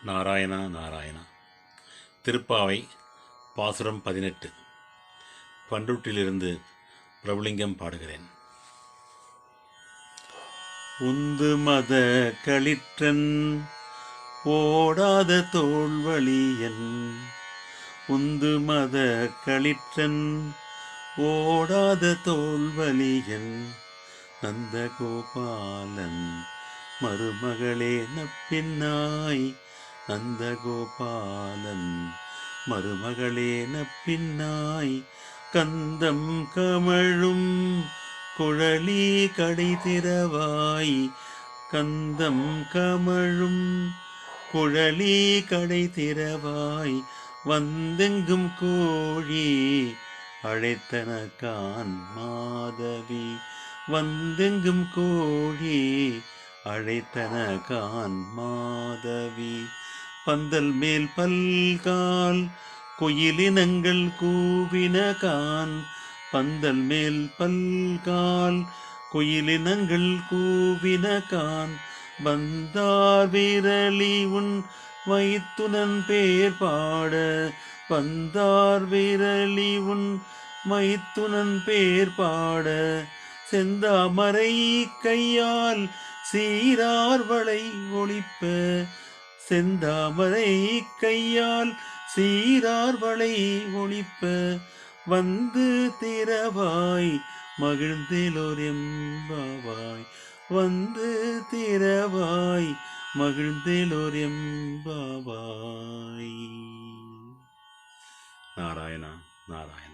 நாராயணா நாராயணா. திருப்பாவை பாசுரம் 18. பண்ருட்டிலிருந்து பிரபுலிங்கம் பாடுகிறேன். உந்து மத களிற்றன் ஓடாத தோல்வழியன், உந்து மத களிற்றன் ஓடாத தோல்வழியன், நந்த கோபாலன் மருமகளே நப்பின்னாய், நந்த கோபாலன் மருமகளே நப்பின்னாய், கந்தம் கமழும் குழலி கடை திறவாய், கந்தம் கமழும் குழலி கடை திறவாய், வந்தெங்கும் கோழி அழைத்தனக்கான் மாதவி, வந்தெங்கும் கோழி அழைத்தனக்கான் மாதவி, பந்தல் மேல் பல்கால் குயிலினங்கள் கூவினகான், பந்தல் மேல் பல்கால் குயிலினங்கள் கூவினகான், வந்தார் விரலி உன் மைத்துனன் பேர் பாட, வந்தார் விரலி உன் மைத்துனன் பேர் பாட, செந்தாமரை கையால் சீரார்வளை ஒளிப்ப, செந்தாமரை கையால் சீரார்வளை ஒளிப்ப, வந்து திறவாய் மகிழ்ந்தேலோர் எம்பாவாய், வந்து திறவாய் மகிழ்ந்தேலோர் எம்பாவாய். நாராயணா நாராயணா.